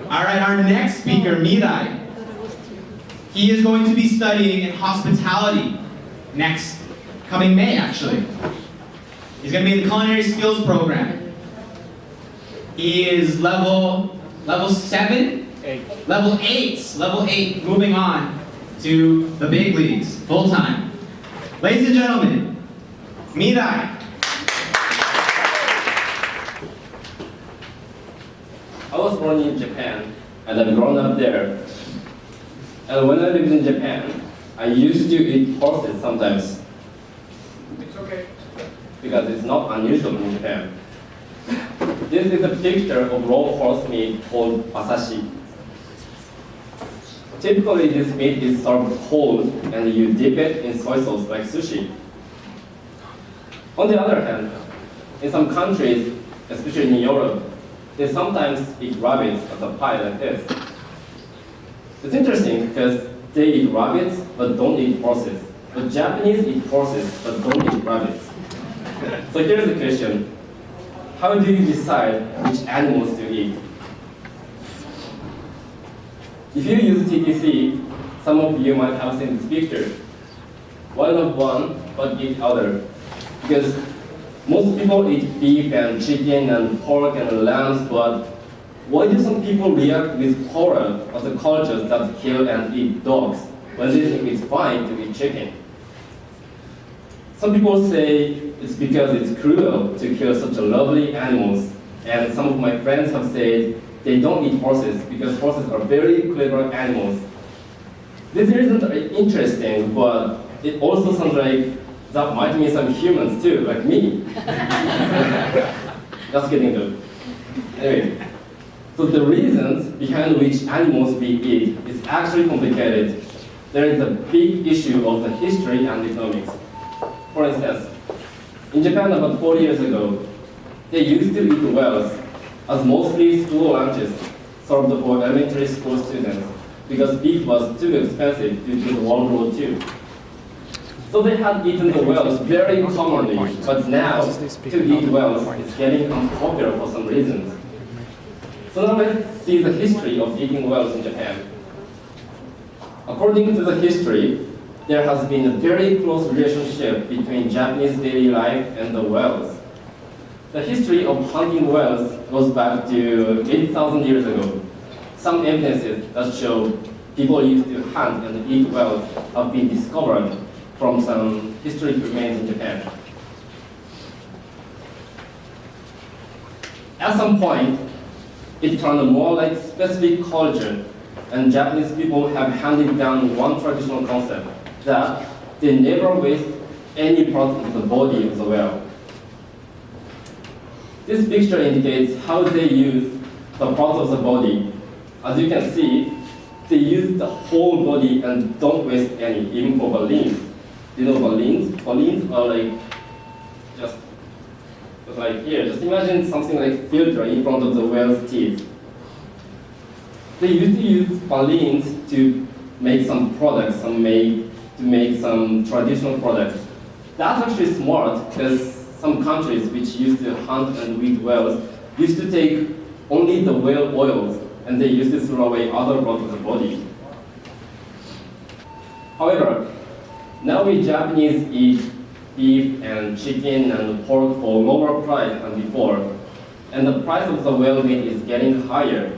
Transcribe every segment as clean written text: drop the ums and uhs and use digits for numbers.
All right, our next speaker, Mirai. He is going to be studying in hospitality coming May, actually. He's going to be in the culinary skills program. He is level 7? 8. Level 8, moving on to the big leagues, full time. Ladies and gentlemen, Mirai. I was born in Japan, and I've grown up there. And when I lived in Japan, I used to eat horses sometimes. It's okay. Because it's not unusual in Japan. This is a picture of raw horse meat called asashi. Typically, this meat is served cold, and you dip it in soy sauce like sushi. On the other hand, in some countries, especially in Europe, they sometimes eat rabbits as a pie like this. It's interesting because they eat rabbits but don't eat horses. But Japanese eat horses but don't eat rabbits. So here's the question. How do you decide which animals to eat? If you use TTC, some of you might have seen this picture. Why not one but eat other? Because most people eat beef and chicken and pork and lambs, but why do some people react with horror of the cultures that kill and eat dogs when they think it's fine to eat chicken? Some people say it's because it's cruel to kill such lovely animals, and some of my friends have said they don't eat horses because horses are very clever animals. This isn't interesting, but it also sounds like that might mean some humans too, like me. Just kidding though. Anyway, so the reasons behind which animals we eat is actually complicated. There is a big issue of the history and economics. For instance, in Japan about 40 years ago, they used to eat whales as mostly school lunches served for elementary school students because beef was too expensive due to the World War II. So they had eaten the whales very commonly, but now to eat whales is getting unpopular for some reasons. So now let's see the history of eating whales in Japan. According to the history, there has been a very close relationship between Japanese daily life and the whales. The history of hunting whales goes back to 8,000 years ago. Some evidences that show people used to hunt and eat whales have been discovered from some historic remains in Japan. At some point, it turned more like specific culture, and Japanese people have handed down one traditional concept, that they never waste any part of the body of the whale. This picture indicates how they use the parts of the body. As you can see, they use the whole body and don't waste any, even for balloons. You know balloons? Balloons are just like here. Just imagine something like filter in front of the whale's teeth. They used to use balloons to make some products, to make some traditional products. That's actually smart because some countries which used to hunt and eat whales used to take only the whale oils and they used to throw away other parts of the body. However, now we Japanese eat beef and chicken and pork for lower price than before, and the price of the whale meat is getting higher.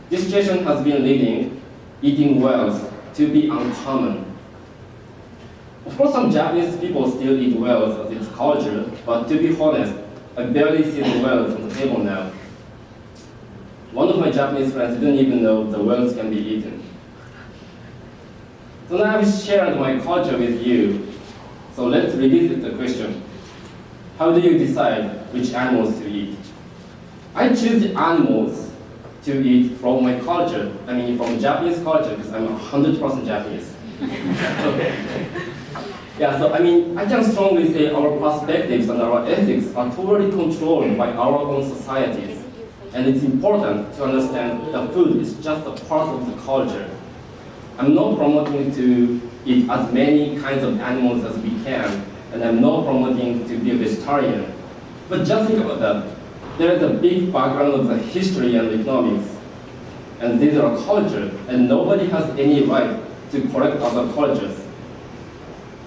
This situation has been leading eating whales to be uncommon. Of course, some Japanese people still eat whales as its culture, but to be honest, I barely see the whales on the table now. One of my Japanese friends didn't even know the whales can be eaten. So now I've shared my culture with you. So let's revisit the question. How do you decide which animals to eat? I choose the animals to eat from my culture, from Japanese culture, because I'm 100% Japanese. Yeah, so I can strongly say our perspectives and our ethics are totally controlled by our own societies. And it's important to understand that food is just a part of the culture. I'm not promoting to eat as many kinds of animals as we can, and I'm not promoting to be a vegetarian. But just think about that. There is a big background of the history and economics. and these are culture, and nobody has any right to correct other cultures.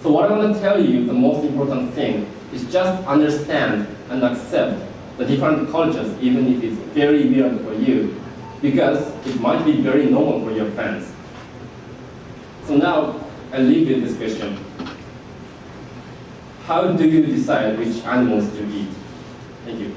So what I want to tell you, the most important thing, is just understand and accept the different cultures, even if it's very weird for you, because it might be very normal for your friends. So now, I leave you with this question. How do you decide which animals to eat? Thank you.